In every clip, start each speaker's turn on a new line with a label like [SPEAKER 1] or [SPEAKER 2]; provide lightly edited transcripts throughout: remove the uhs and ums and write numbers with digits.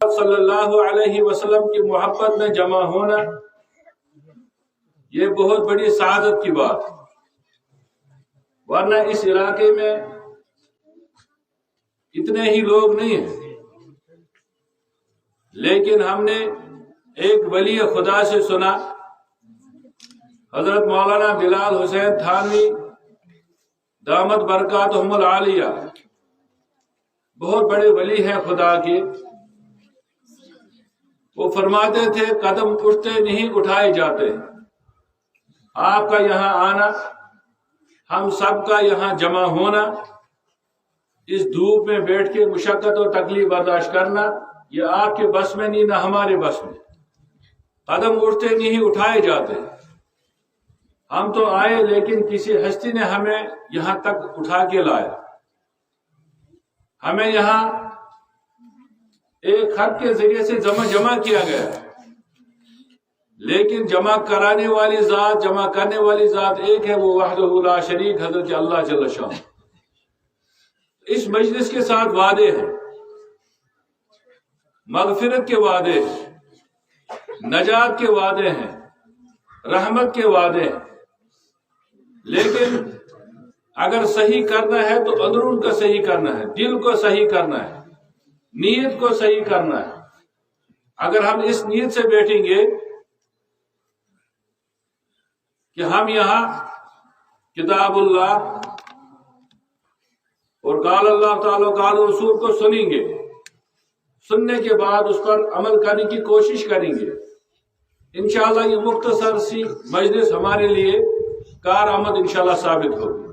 [SPEAKER 1] صلی اللہ علیہ وسلم کی محبت میں جمع ہونا یہ بہت بڑی سعادت کی بات، ورنہ اس علاقے میں اتنے ہی لوگ نہیں ہیں، لیکن ہم نے ایک ولی خدا سے سنا، حضرت مولانا بلال حسین تھانوی دامت برکاتہم العالیہ، بہت بڑے ولی ہیں خدا کے۔ وہ فرماتے تھے قدم اٹھتے نہیں اٹھائے جاتے۔ آپ کا یہاں آنا، ہم سب کا یہاں جمع ہونا، اس دھوپ میں بیٹھ کے مشقت اور تکلیف برداشت کرنا، یہ آپ کے بس میں نہیں، نہ ہمارے بس میں۔ قدم اٹھتے نہیں اٹھائے جاتے۔ ہم تو آئے لیکن کسی ہستی نے ہمیں یہاں تک اٹھا کے لایا۔ ہمیں یہاں ایک خط کے ذریعے سے جمع کیا گیا، لیکن جمع کرانے والی ذات، جمع کرنے والی ذات ایک ہے، وہ وحدہ لا شریک حضرت اللہ جل شانہ۔ اس مجلس کے ساتھ وعدے ہیں، مغفرت کے وعدے ہیں، نجات کے وعدے ہیں، رحمت کے وعدے ہیں، لیکن اگر صحیح کرنا ہے تو اندرون کا صحیح کرنا ہے، دل کو صحیح کرنا ہے، نیت کو صحیح کرنا ہے۔ اگر ہم اس نیت سے بیٹھیں گے کہ ہم یہاں کتاب اللہ اور قال اللہ تعالی قال رسول کو سنیں گے، سننے کے بعد اس پر عمل کرنے کی کوشش کریں گے، انشاءاللہ یہ مختصر سی مجلس ہمارے لیے کارآمد انشاءاللہ ثابت ہوگی۔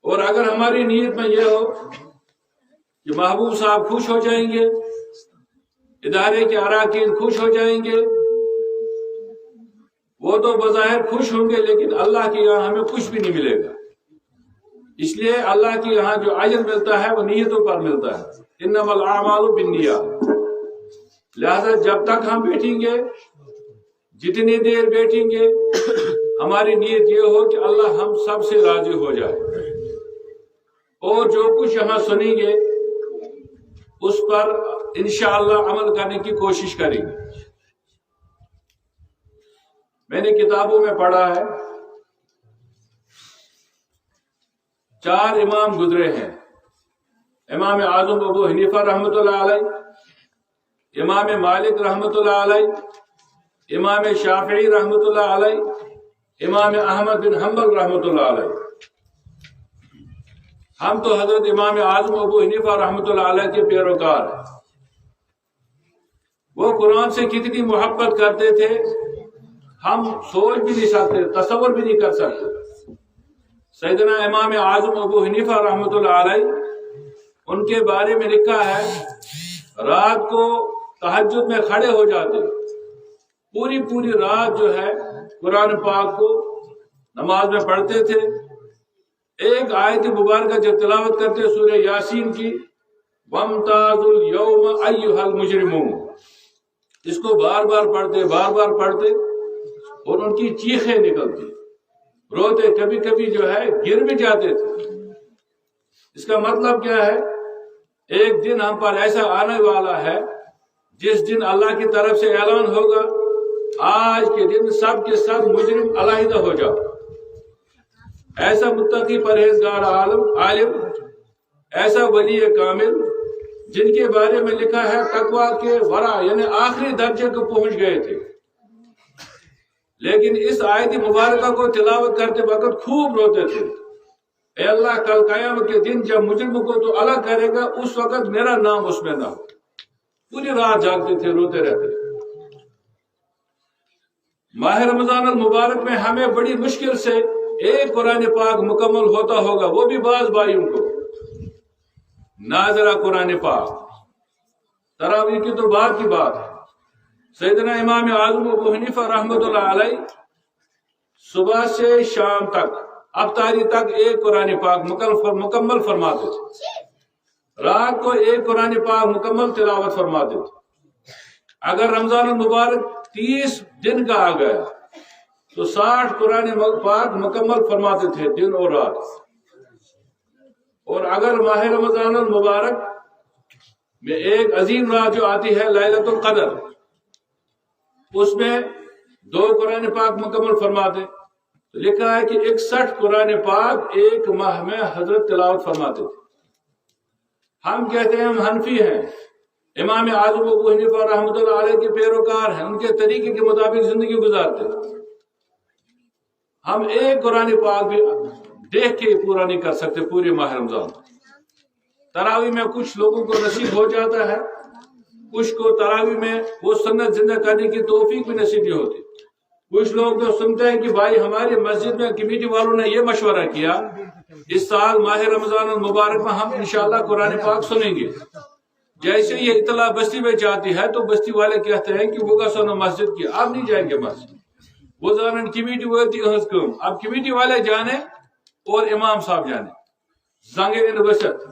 [SPEAKER 1] اور اگر ہماری نیت میں یہ ہو کہ محبوب صاحب خوش ہو جائیں گے، ادارے کے اراکین خوش ہو جائیں گے، وہ تو بظاہر خوش ہوں گے لیکن اللہ کے یہاں ہمیں کچھ بھی نہیں ملے گا۔ اس لیے اللہ کے یہاں جو اجر ملتا ہے وہ نیتوں پر ملتا ہے، انما الاعمال بالنیات۔ لہذا جب تک ہم بیٹھیں گے، جتنی دیر بیٹھیں گے، ہماری نیت یہ ہو کہ اللہ ہم سب سے راضی ہو جائے، اور جو کچھ یہاں سنیں گے اس پر انشاءاللہ عمل کرنے کی کوشش کریں گے۔ میں نے کتابوں میں پڑھا ہے 4 امام گزرے ہیں، امام اعظم ابو حنیفہ رحمۃ اللہ علیہ، امام مالک رحمۃ اللہ علیہ، امام شافعی رحمۃ اللہ علیہ، امام احمد بن حنبل رحمۃ اللہ علیہ۔ ہم تو حضرت امام اعظم ابو حنیفہ رحمۃ اللہ علیہ کے پیروکار ہیں۔ وہ قرآن سے کتنی محبت کرتے تھے ہم سوچ بھی نہیں سکتے، تصور بھی نہیں کر سکتے۔ سیدنا امام اعظم ابو حنیفہ رحمۃ اللہ علیہ، ان کے بارے میں لکھا ہے رات کو تہجد میں کھڑے ہو جاتے، پوری رات جو ہے قرآن پاک کو نماز میں پڑھتے تھے۔ ایک آیت مبارکہ جب تلاوت کرتے سورہ یاسین کی، وَامْتَازُوا الْيَوْمَ أَيُّهَا الْمُجْرِمُونَ، اس کو بار بار پڑھتے اور ان کی چیخیں نکلتی، روتے، کبھی کبھی جو ہے گر بھی جاتے تھے۔ اس کا مطلب کیا ہے؟ ایک دن ہم پر ایسا آنے والا ہے جس دن اللہ کی طرف سے اعلان ہوگا آج کے دن سب کے سب مجرم علیحدہ ہو جاؤ۔ ایسا متقی پرہیزگار عالم، ایسا ولی کامل جن کے بارے میں لکھا ہے تقویٰ کے ورا، یعنی آخری درجے کو پہنچ گئے تھے، لیکن اس آیت مبارکہ کو تلاوت کرتے وقت خوب روتے تھے، اے اللہ کل قیامت کے دن جب مجرم کو تو الگ کرے گا اس وقت میرا نام اس میں نہ ہو۔ پوری رات جاگتے تھے، روتے رہتے تھے۔ ماہ رمضان المبارک میں ہمیں بڑی مشکل سے ایک قرآن پاک مکمل ہوتا ہوگا، وہ بھی بعض بھائیوں کو ناظرہ قرآن پاک۔ تراویح کی تو بعد کی بات ہے۔ سیدنا امام اعظم ابو حنیفہ رحمۃ اللہ علیہ صبح سے شام تک، افطاری تک ایک قرآن پاک مکمل فرماتے تھے، رات کو ایک قرآن پاک مکمل تلاوت فرماتے تھے۔ اگر رمضان المبارک 30 دن کا آ گیا تو 60 قرآن پاک مکمل فرماتے تھے دن اور رات۔ اور اگر ماہ رمضان المبارک میں ایک عظیم رات جو آتی ہے لیلۃ القدر، اس میں 2 قرآن پاک مکمل فرماتے، لکھا ہے کہ 61 قرآن پاک ایک ماہ میں حضرت تلاوت فرماتے تھے۔ ہم کہتے ہیں ہم حنفی ہیں، امام اعظم ابو حنیفہ رحمۃ اللہ علیہ کے پیروکار ہیں، ان کے طریقے کے مطابق زندگی گزارتے ہیں۔ ہم ایک قرآن پاک بھی دیکھ کے پورا نہیں کر سکتے پورے ماہ رمضان۔ تراویح میں کچھ لوگوں کو نصیب ہو جاتا ہے، کچھ کو تراویح میں وہ سنت زندہ کرنے کی توفیق بھی نصیب نہیں ہوتی۔ کچھ لوگ جو سنتے ہیں کہ بھائی ہماری مسجد میں کمیٹی والوں نے یہ مشورہ کیا، اس سال ماہ رمضان المبارک میں ہم انشاءاللہ قرآن پاک سنیں گے۔ جیسے یہ اطلاع بستی میں جاتی ہے تو بستی والے کہتے ہیں کہ وہ سنو مسجد کی، اب نہیں جائیں گے مسجد، وہ زانن کمیٹی والتی کم، اب کمیٹی والے جانے اور امام صاحب جانے، زنگے ان وسط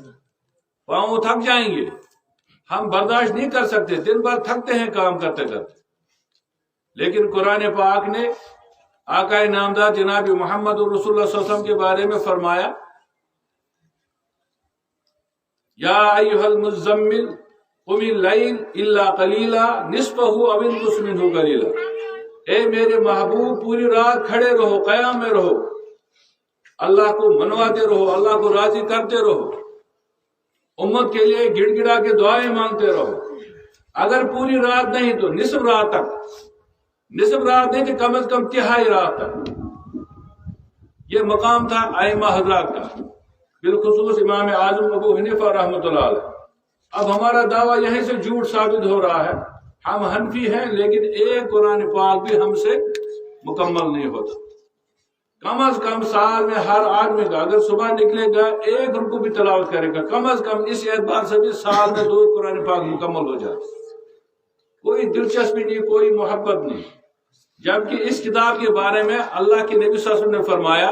[SPEAKER 1] پاؤں تھک جائیں گے، ہم برداشت نہیں کر سکتے، دن بھر تھکتے ہیں کام کرتے کرتے۔ لیکن قرآن پاک نے آقا نامدار جناب محمد رسول اللہ صلی اللہ علیہ وسلم کے بارے میں فرمایا، یا ایھا المزمل قم اللیل الا قلیلا نصفہ او انقص منہ قلیلا، اے میرے محبوب پوری رات کھڑے رہو، قیام میں رہو، اللہ کو منواتے رہو، اللہ کو راضی کرتے رہو، امت کے لیے گڑ گڑا کے دعائیں مانگتے رہو۔ اگر پوری رات نہیں تو نصف رات تک، نصف رات نہیں کہ کم از کم تہائی رات تک۔ یہ مقام تھا ائمہ حضرات کا، بالخصوص امام اعظم ابو حنیفہ رحمۃ اللہ علیہ۔ اب ہمارا دعویٰ یہیں سے جھوٹ ثابت ہو رہا ہے، ہم حنفی ہیں لیکن ایک قرآن پاک بھی ہم سے مکمل نہیں ہوتا۔ کم از کم سال میں ہر آدمی کا اگر صبح نکلے گا ایک رکوع بھی تلاوت کرے گا، کم از کم اس اعتبار سے بھی سال میں 2 قرآن پاک مکمل ہو جاتے۔ کوئی دلچسپی نہیں، کوئی محبت نہیں، جبکہ اس کتاب کے بارے میں اللہ کے نبی صلی اللہ علیہ وسلم نے فرمایا،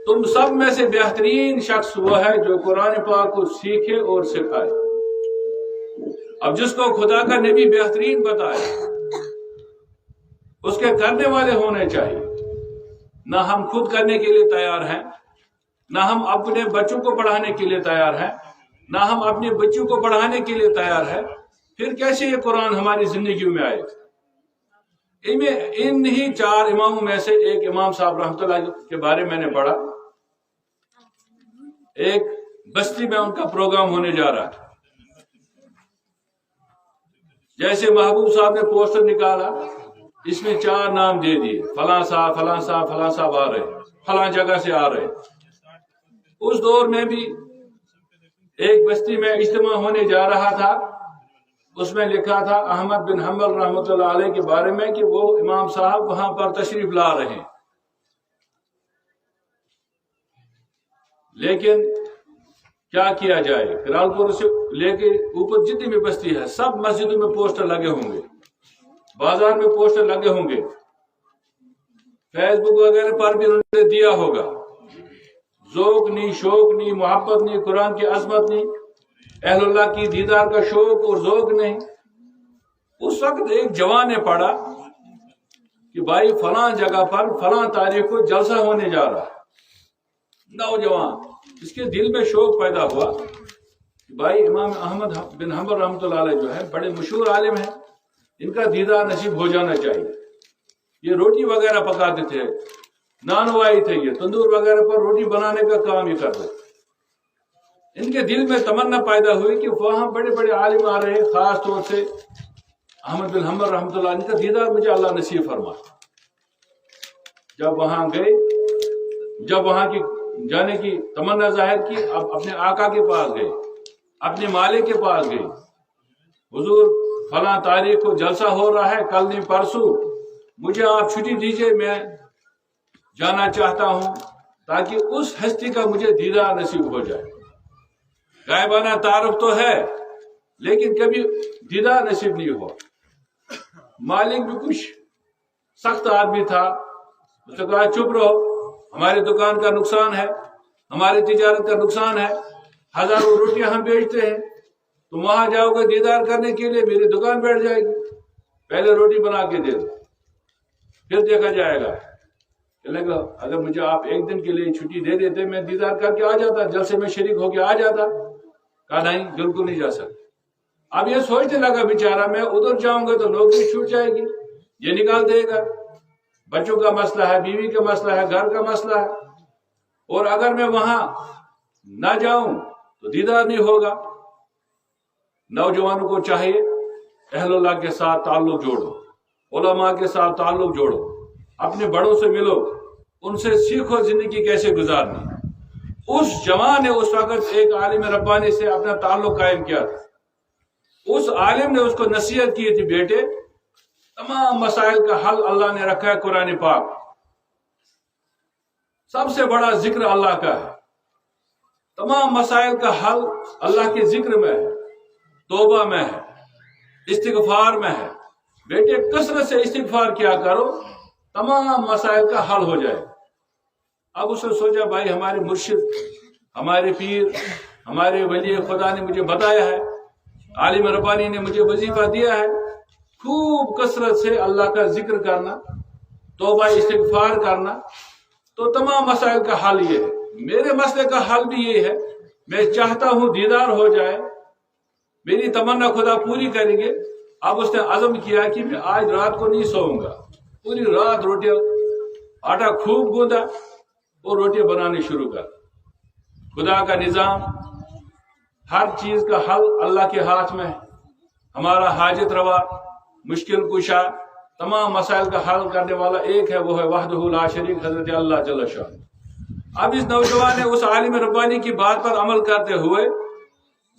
[SPEAKER 1] تم سب میں سے بہترین شخص وہ ہے جو قرآن پاک کو سیکھے اور سکھائے۔ اب جس کو خدا کا نبی بہترین بتائے اس کے کرنے والے ہونے چاہیے۔ نہ ہم خود کرنے کے لیے تیار ہیں، نہ ہم اپنے بچوں کو پڑھانے کے لیے تیار ہیں، نہ ہم اپنے بچوں کو پڑھانے کے لیے تیار ہیں، پھر کیسے یہ قرآن ہماری زندگیوں میں آئے؟ ان ہی 4 اماموں میں سے ایک امام صاحب رحمۃ اللہ کے بارے میں نے پڑھا، ایک بستی میں ان کا پروگرام ہونے جا رہا ہے، جیسے محبوب صاحب نے پوسٹر نکالا، اس میں 4 نام دے دیے، فلاں صاحب فلاں صاحب فلاں صاحب آ رہے ہیں، فلاں جگہ سے آ رہے ہیں۔ اس دور میں بھی ایک بستی میں اجتماع ہونے جا رہا تھا، اس میں لکھا تھا احمد بن حنبل رحمۃ اللہ علیہ کے بارے میں کہ وہ امام صاحب وہاں پر تشریف لا رہے ہیں۔ لیکن کیا کیا جائے، کرال پور سے لے کے اوپر جتنی بھی بستی ہے سب مسجدوں میں پوسٹر لگے ہوں گے، بازار میں پوسٹر لگے ہوں گے، فیس بک وغیرہ پر بھی انہوں نے دیا ہوگا۔ ذوق نہیں، شوق نہیں، محبت نہیں، قرآن کی عظمت نہیں، اہل اللہ کی دیدار کا شوق اور ذوق نہیں۔ اس وقت ایک جوان نے پڑھا کہ بھائی فلاں جگہ پر فلاں تاریخ کو جلسہ ہونے جا رہا ہے۔ نوجوان اس کے دل میں شوق پیدا ہوا کہ بھائی امام احمد بن حنبل رحمۃ اللہ علیہ جو ہے بڑے مشہور عالم ہیں، ان کا دیدار نصیب ہو جانا چاہیے۔ یہ روٹی وغیرہ پکاتے تھے، نانوائی تھے، یہ تندور وغیرہ پر روٹی بنانے کا کام یہ کرتے تھے۔ ان کے دل میں تمنا پیدا ہوئی کہ وہاں بڑے بڑے عالم آ رہے ہیں، خاص طور سے احمد بن حنبل رحمۃ اللہ علیہ کا دیدار مجھے اللہ نصیب فرما۔ جب وہاں گئے، جب وہاں کی جانے کی تمنا ظاہر کی، اب اپنے آقا کے پاس گئے، اپنے مالک کے پاس گئے، حضور فلاں تاریخ کو جلسہ ہو رہا ہے، کل نہیں پرسوں، مجھے آپ چھٹی دیجئے، میں جانا چاہتا ہوں تاکہ اس ہستی کا مجھے دیدار نصیب ہو جائے۔ غائبانہ تعارف تو ہے لیکن کبھی دیدار نصیب نہیں ہوا۔ مالک بھی کچھ سخت آدمی تھا، اس نے کہا چپ رہو، ہماری دکان کا نقصان ہے، ہماری تجارت کا نقصان ہے، ہزاروں روٹیاں ہم بیچتے ہیں، تم وہاں جاؤ گے دیدار کرنے کے لیے، میری دکان بیٹھ جائے گی، پہلے روٹی بنا کے دے دو پھر دیکھا جائے گا۔ اگر مجھے آپ ایک دن کے لیے چھٹی دے دیتے میں دیدار کر کے آ جاتا، جلسے میں شریک ہو کے آ جاتا۔ کہا نہیں بالکل نہیں جا سکتے. اب یہ سوچنے لگا بیچارہ میں ادھر جاؤں گا تو نوکری چھوٹ جائے گی, یہ نکال دے گا, بچوں کا مسئلہ ہے, بیوی کا مسئلہ ہے, گھر کا مسئلہ ہے, اور اگر میں وہاں نہ جاؤں تو دیدار نہیں ہوگا. نوجوانوں کو چاہیے اہل اللہ کے ساتھ تعلق جوڑو, علماء کے ساتھ تعلق جوڑو, اپنے بڑوں سے ملو, ان سے سیکھو زندگی کیسے گزارنی. اس جوان نے اس وقت ایک عالم ربانی سے اپنا تعلق قائم کیا تھا. اس عالم نے اس کو نصیحت کی تھی, بیٹے تمام مسائل کا حل اللہ نے رکھا ہے قرآن پاک, سب سے بڑا ذکر اللہ کا ہے, تمام مسائل کا حل اللہ کے ذکر میں ہے, توبہ میں ہے, استغفار میں ہے. بیٹے کثرت سے استغفار کیا کرو, تمام مسائل کا حل ہو جائے. اب اس نے سوچا بھائی ہمارے مرشد, ہمارے پیر, ہمارے ولی خدا نے مجھے بتایا ہے, عالم ربانی نے مجھے وظیفہ دیا ہے, خوب کثرت سے اللہ کا ذکر کرنا, توبہ استغفار کرنا, تو تمام مسائل کا حل یہ ہے. میرے مسئلے کا حل بھی یہ ہے, میں چاہتا ہوں دیدار ہو جائے, میری تمنا خدا پوری کریں گے. اب اس نے عزم کیا کہ میں آج رات کو نہیں سوؤں گا, پوری رات روٹیاں, آٹا خوب گوندا اور روٹیاں بنانی شروع کر. خدا کا نظام, ہر چیز کا حل اللہ کے ہاتھ میں ہے. ہمارا حاجت روا, مشکل کشا, تمام مسائل کا حل کرنے والا ایک ہے, وہ ہے وحدہ لا شریک حضرت اللہ جل شان. اب اس نوجوان نے اس عالم ربانی کی بات پر عمل کرتے ہوئے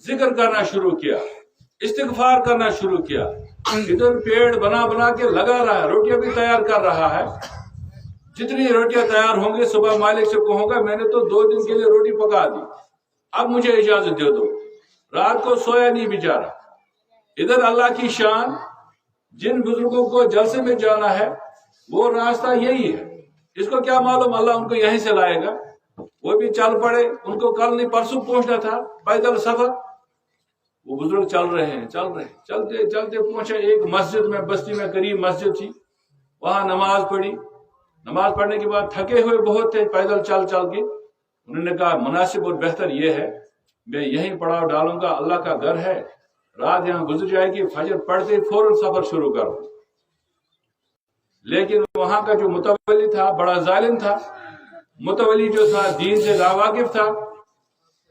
[SPEAKER 1] ذکر کرنا شروع کیا, استغفار کرنا شروع کیا. ادھر پیڑ بنا بنا کے لگا رہا ہے, روٹیاں بھی تیار کر رہا ہے. جتنی روٹیاں تیار ہوں گے صبح مالک سے کہوں گا میں نے تو 2 دن کے لیے روٹی پکا دی, اب مجھے اجازت دے دو. رات کو سویا نہیں بیچارہ. ادھر اللہ کی شان, جن بزرگوں کو جلسے میں جانا ہے وہ راستہ یہی ہے, اس کو کیا معلوم اللہ ان کو یہیں سے لائے گا. وہ بھی چل پڑے, ان کو کل نہیں پرسوں پہنچنا تھا پیدل سفر. وہ بزرگ چل رہے ہیں, چلتے چلتے پہنچے ایک مسجد میں, بستی میں قریب مسجد تھی, وہاں نماز پڑھی. نماز پڑھنے کے بعد تھکے ہوئے بہت تھے پیدل چل چل کے. انہوں نے کہا مناسب اور بہتر یہ ہے میں یہیں پڑاؤ ڈالوں گا, اللہ کا گھر ہے, رات یہاں گزر جائے گی, فجر پڑھتے فوراً سفر شروع کرو. لیکن وہاں کا جو متولی تھا بڑا ظالم تھا. متولی جو تھا دین سے ناواقف تھا.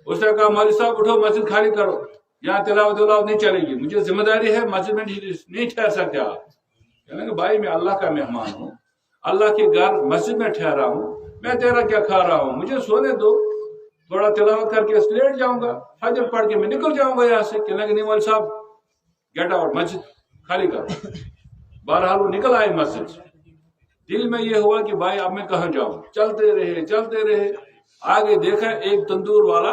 [SPEAKER 1] اس نے کہا مولوی صاحب اٹھو, مسجد خالی کرو, یہاں تلاوت نہیں چلے گی, مجھے ذمہ داری ہے, مسجد میں نہیں ٹھہر سکتے آپ. کہنے کہ بھائی میں اللہ کا مہمان ہوں, اللہ کے گھر مسجد میں ٹھہرا ہوں, میں تیرا کیا کھا رہا ہوں, مجھے سونے دو, تھوڑا تلاوت کر کے لیٹ جاؤں گا, فجر پڑھ کے میں نکل جاؤں گا یہاں سے. کہنے کہ نہیں مولوی صاحب گیٹ آؤٹ, مسجد خالی کرو. بہرحال وہ نکل آئے مسجد سے. دل میں یہ ہوا کہ بھائی اب میں کہاں جاؤں. چلتے رہے. آگے دیکھا ایک تندور والا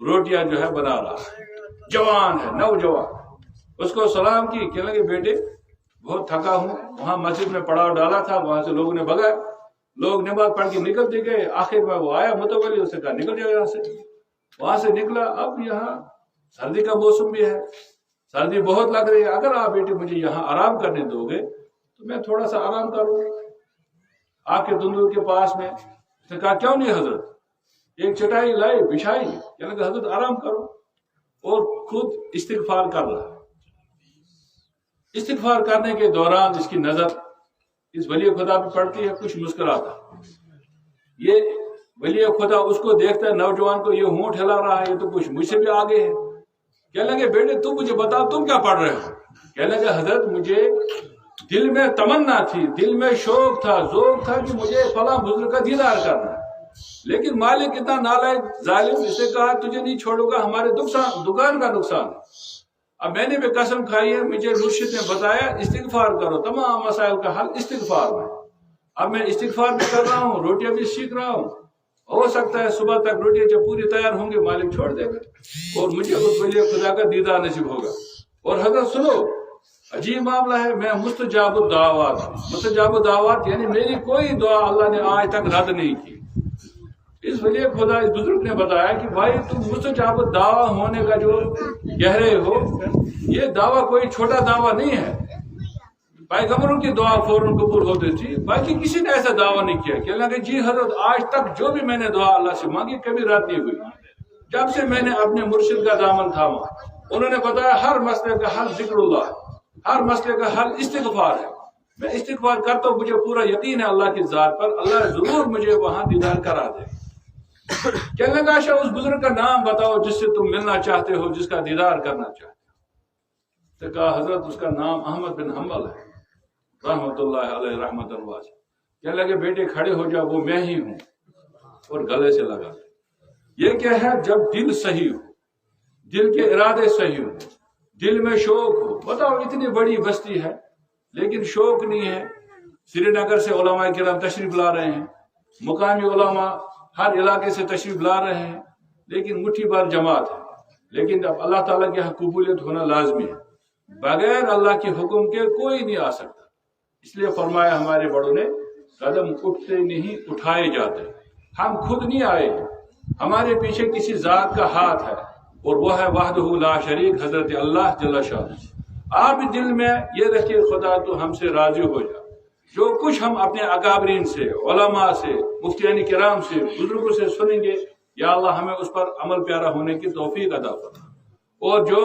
[SPEAKER 1] روٹیاں جو ہے بنا رہا ہے, جوان ہے, نوجوان. اس کو سلام کی. کہنے لگے بیٹے بہت تھکا ہوں, وہاں مسجد میں پڑاؤ ڈالا تھا, وہاں سے لوگوں نے بھگایا, لوگ نماز پڑھ کے نکلتے گئے. آخر میں وہ آیا متولی, اس نے کہا نکل جائے یہاں سے. وہاں سے نکلا. اب یہاں سردی کا موسم بھی ہے, سردی بہت لگ رہی ہے, اگر آپ بیٹے مجھے یہاں آرام کرنے دو گے تو میں تھوڑا سا آرام کروں آپ کے تندور کے پاس میں. اس نے کہا کیوں نہیں حضرت. ایک چٹائی لائی, بچھائی. کہنے کہ حضرت آرام کرو, اور خود استغفار کر رہا ہے. استغفار کرنے کے دوران اس کی نظر اس ولی خدا پہ پڑتی ہے, کچھ مسکراتا. یہ ولی خدا اس کو دیکھتا ہے, نوجوان کو, یہ ہونٹ ہلا رہا ہے, یہ تو کچھ مجھ سے بھی آگے ہے. کہنے لگے بیٹے تم مجھے بتاؤ تم کیا پڑھ رہے ہو. کہنے لگے حضرت مجھے دل میں تمنا تھی, دل میں شوق تھا, ذوق تھا کہ مجھے فلاں بزرگ کا دیدار کرنا ہے, لیکن مالک اتنا نالائق ظالم, اس نے کہا تجھے نہیں چھوڑوں گا, ہمارے دکان کا نقصان ہے. اب میں نے بھی قسم کھائی ہے, مجھے مرشد نے بتایا استغفار کرو, تمام مسائل کا حل استغفار میں. اب میں استغفار بھی کر رہا ہوں, روٹیاں بھی سیکھ رہا ہوں. ہو سکتا ہے صبح تک روٹیاں جب پوری تیار ہوں گے مالک چھوڑ دے گا اور مجھے اس ولی خدا کا دیدار نصیب ہوگا. اور حضرت سنو عجیب معاملہ ہے, میں مستجاب الدعوات یعنی میری کوئی دعا اللہ نے آج تک رد نہیں کی. اس ولی خدا اس بزرگ نے بتایا کہ بھائی تم مستجاب الدعوات ہونے کا جو کہہ رہے ہو, یہ دعویٰ کوئی چھوٹا دعویٰ نہیں ہے. پیغمبروں کی دعا فوراً قبول ہوتی تھی, باقی کسی نے ایسا دعویٰ نہیں کیا. کہنے لگے جی حضرت آج تک جو بھی میں نے دعا اللہ سے مانگی کبھی رد نہیں ہوئی. جب سے میں نے اپنے مرشد کا دامن تھاما، انہوں نے بتایا ہر مسئلے کا حل ذکر اللہ ہے، ہر مسئلے کا حل استغفار ہے۔ میں استغفار کرتا ہوں، مجھے پورا یقین ہے اللہ کی ذات پر، اللہ ضرور مجھے وہاں دیدار کرا دے۔ کہنے لگا اچھا اس بزرگ کا نام بتاؤ جس سے تم ملنا چاہتے ہو، جس کا دیدار کرنا چاہتے ہو۔ تو کہا حضرت اس کا نام احمد بن حنبل ہے رحمت اللہ علیہ رحمت اللہ۔ کہنے لگے بیٹے کھڑے ہو جاؤ، وہ میں ہی ہوں، اور گلے سے لگا۔ یہ کیا ہے؟ جب دل صحیح ہو، دل کے ارادے صحیح ہو، دل میں شوق ہو۔ بتاؤ اتنی بڑی بستی ہے لیکن شوق نہیں ہے۔ سری نگر سے علماء کرام تشریف لا رہے ہیں، مقامی علماء ہر علاقے سے تشریف لا رہے ہیں، لیکن مٹھی بھر جماعت ہے۔ لیکن اب اللہ تعالیٰ کی قبولیت ہونا لازمی ہے، بغیر اللہ کے حکم کے کوئی نہیں آ سکتا۔ اس لیے فرمایا ہمارے بڑوں نے قدم اٹھتے نہیں اٹھائے جاتے۔ ہم خود نہیں آئے، ہمارے پیچھے کسی ذات کا ہاتھ ہے، اور وہ ہے وحدہ لا شریک حضرت اللہ جل شانہ۔ آپ دل میں یہ رکھیے خدا تو ہم سے راضی ہو جا۔ جو کچھ ہم اپنے اکابرین سے، علماء سے، مفتیان کرام سے، بزرگوں سے سنیں گے، یا اللہ ہمیں اس پر عمل پیارا ہونے کی توفیق عطا فرما، اور جو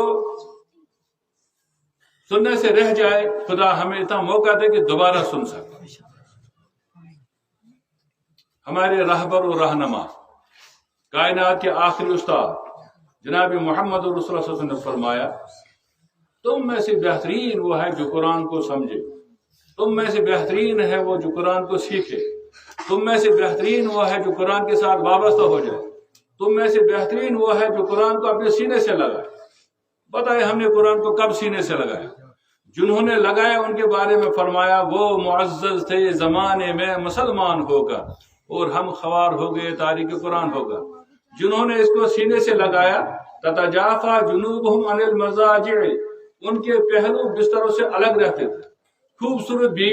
[SPEAKER 1] سننے سے رہ جائے خدا ہمیں اتنا موقع دے کہ دوبارہ سن سکے۔ ہمارے رہبر و رہنما، کائنات کے آخری استاد جناب محمد رسول اللہ صلی اللہ علیہ وسلم نے فرمایا تم میں سے بہترین وہ ہے جو قرآن کو سمجھے، تم میں سے بہترین ہے وہ جو قرآن کو سیکھے، تم میں سے بہترین وہ ہے جو قرآن کے ساتھ وابستہ ہو جائے، تم میں سے بہترین وہ ہے جو قرآن کو اپنے سینے سے لگائے۔ بتائے ہم نے قرآن کو کب سینے سے لگایا؟ جنہوں نے لگایا ان کے بارے میں فرمایا وہ معزز تھے زمانے میں مسلمان ہوگا، اور ہم خوار ہو گئے تاریخ قرآن ہوگا۔ جنہوں نے اس کو سینے سے لگایا تتجافا جنوبہم عن المضاجع، ان کے پہلو بستروں سے الگ رہتے تھے۔ خوبصورت بھی